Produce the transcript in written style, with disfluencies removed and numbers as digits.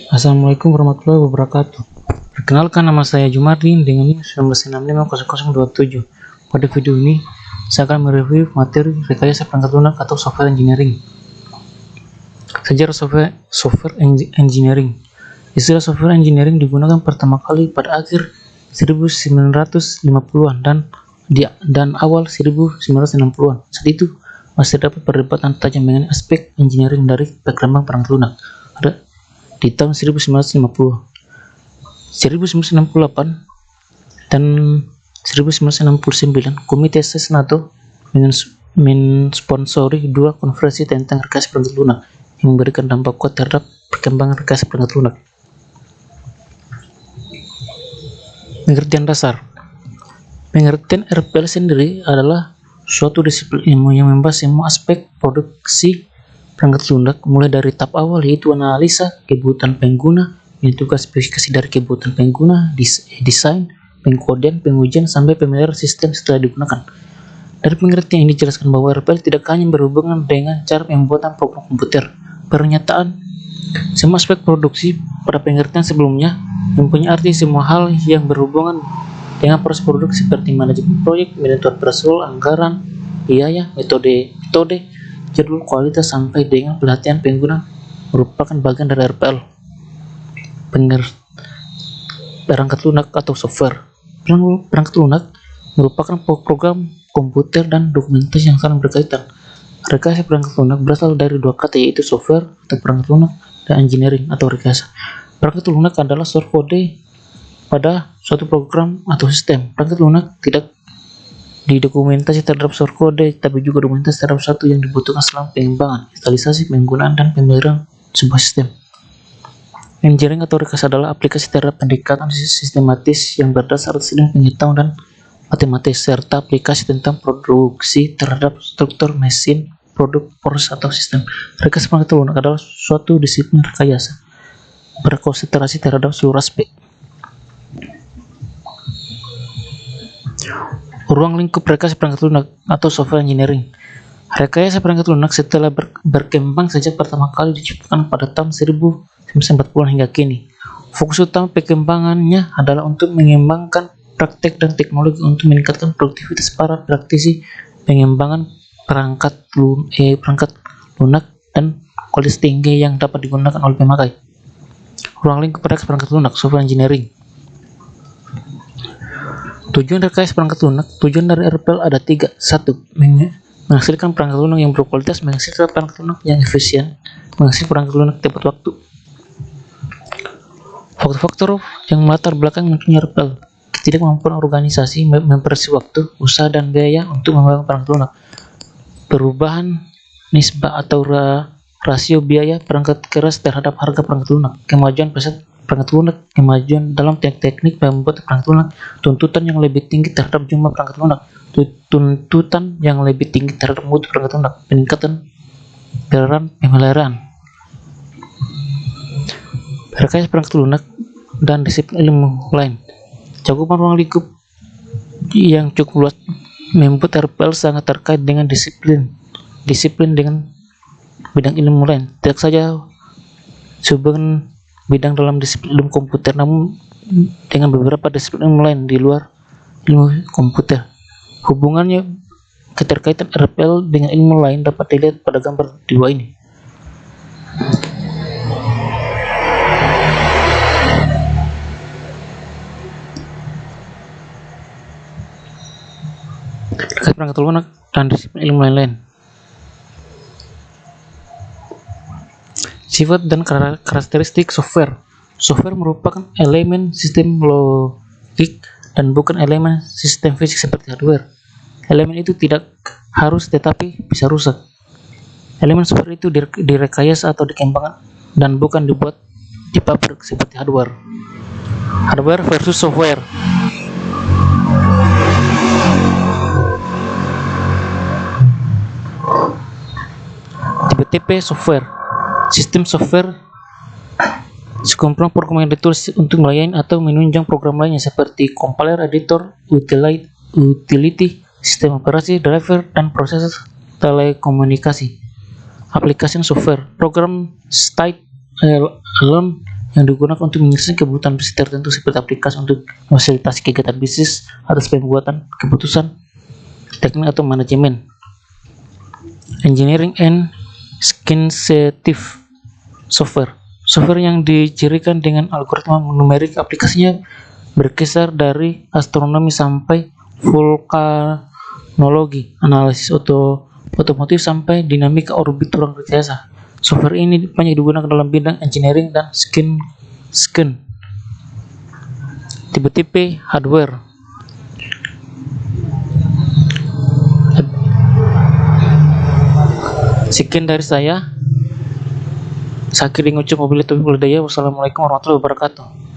Assalamualaikum warahmatullahi wabarakatuh. Perkenalkan, nama saya Jumardin dengan NIM 19650027. Pada video ini, saya akan mereview materi rekayasa perangkat lunak atau software engineering. Sejarah software engineering. Istilah software engineering digunakan pertama kali pada akhir 1950-an dan awal 1960-an. Saat itu masih dapat perdebatan tajam mengenai aspek engineering dari perkembangan perangkat lunak. Di tahun 1950, 1968, dan 1969, Komite SES NATO mensponsori dua konferensi tentang rekayasa perangkat lunak yang memberikan dampak kuat terhadap perkembangan rekayasa perangkat lunak. Pengertian dasar. Pengertian RPL sendiri adalah suatu disiplin ilmu yang membahas semua aspek produksi perangkat lunak, mulai dari tahap awal yaitu analisa kebutuhan pengguna, menentukan spesifikasi dari kebutuhan pengguna, desain, pengkodean, pengujian, sampai pemeliharaan sistem setelah digunakan. Dari pengertian ini dijelaskan bahwa RPL tidak hanya berhubungan dengan cara pembuatan program komputer. Pernyataan semua aspek produksi pada pengertian sebelumnya mempunyai arti semua hal yang berhubungan dengan proses produksi seperti manajemen proyek, menentukan prosedur, anggaran, biaya, metode, jadwal, kualitas, sampai dengan pelatihan pengguna merupakan bagian dari RPL. Perangkat lunak atau software. Perangkat lunak merupakan program komputer dan dokumentasi yang saling berkaitan. Rekayasa perangkat lunak berasal dari dua kata, yaitu software atau perangkat lunak dan engineering atau rekayasa. Perangkat lunak adalah source kode pada suatu program atau sistem. Perangkat lunak tidak didokumentasi terhadap source code, tapi juga dokumentasi terhadap satu yang dibutuhkan selama pengembangan, instalisasi, penggunaan, dan pemeliharaan sebuah sistem. Engineering atau rekayasa adalah aplikasi terhadap pendekatan sistematis yang berdasar atas ilmu pengetahuan dan matematis, serta aplikasi tentang produksi terhadap struktur mesin, produk, proses, atau sistem. Rekayasa perangkat lunak adalah suatu disiplin rekayasa berkonsentrasi terhadap seluruh aspek. Ruang lingkup rekayasa perangkat lunak atau software engineering. Rekayasa perangkat lunak setelah berkembang sejak pertama kali diciptakan pada tahun 1940 hingga kini. Fokus utama perkembangannya adalah untuk mengembangkan praktek dan teknologi untuk meningkatkan produktivitas para praktisi pengembangan perangkat lunak dan kualitas tinggi yang dapat digunakan oleh pemakai. Ruang lingkup rekayasa perangkat lunak, software engineering. Tujuan rekayasa perangkat lunak. Tujuan dari RPL ada 3. 1. Menghasilkan perangkat lunak yang berkualitas, menghasilkan perangkat lunak yang efisien, menghasilkan perangkat lunak tepat waktu. Faktor-faktor yang melatar belakang munculnya RPL: ketidakmampuan organisasi memproduksi waktu, usaha, dan biaya untuk membangun perangkat lunak, perubahan nisbah atau rasio biaya perangkat keras terhadap harga perangkat lunak, kemajuan perangkat lunak, kemajuan dalam teknik pembuatan perangkat lunak, tuntutan yang lebih tinggi terhadap jumlah perangkat lunak, tuntutan yang lebih tinggi terhadap mutu perangkat lunak, peningkatan peran pemeliharaan. Rekayasa perangkat lunak dan disiplin ilmu lain. Cakupan ruang lingkup yang cukup luas membuat RPL sangat terkait dengan disiplin dengan bidang ilmu lain, tidak saja sebagian bidang dalam disiplin ilmu komputer, namun dengan beberapa disiplin ilmu lain di luar ilmu komputer. Hubungannya keterkaitan RPL dengan ilmu lain dapat dilihat pada gambar di bawah ini. Terkait perangkat lunak dan disiplin ilmu lain. Sifat dan karakteristik software. Software merupakan elemen sistem logik dan bukan elemen sistem fisik seperti hardware. Elemen itu tidak harus tetapi bisa rusak. Elemen software itu direkayasa atau dikembangkan dan bukan dibuat di pabrik seperti hardware. Hardware versus software. Tipe-tipe software. Sistem software sekumpulan program yang ditulis untuk melayani atau menunjang program lainnya seperti compiler, editor, utility, sistem operasi, driver, dan proses telekomunikasi. aplikasi dan software. Program alone yang digunakan untuk menyelesaikan kebutuhan bisnis tertentu seperti aplikasi untuk memfasilitasi kegiatan bisnis atas pembuatan keputusan teknik atau manajemen. Engineering and sensitive software. Software yang dicirikan dengan algoritma numerik, aplikasinya berkisar dari astronomi sampai vulkanologi, analisis otomotif sampai dinamika orbit ruang rekayasa. Software ini banyak digunakan dalam bidang engineering dan tipe-tipe hardware. Sekian dari saya. Sakit ngucap wabillahi taufiq wal hidayah. Wassalamualaikum warahmatullahi wabarakatuh.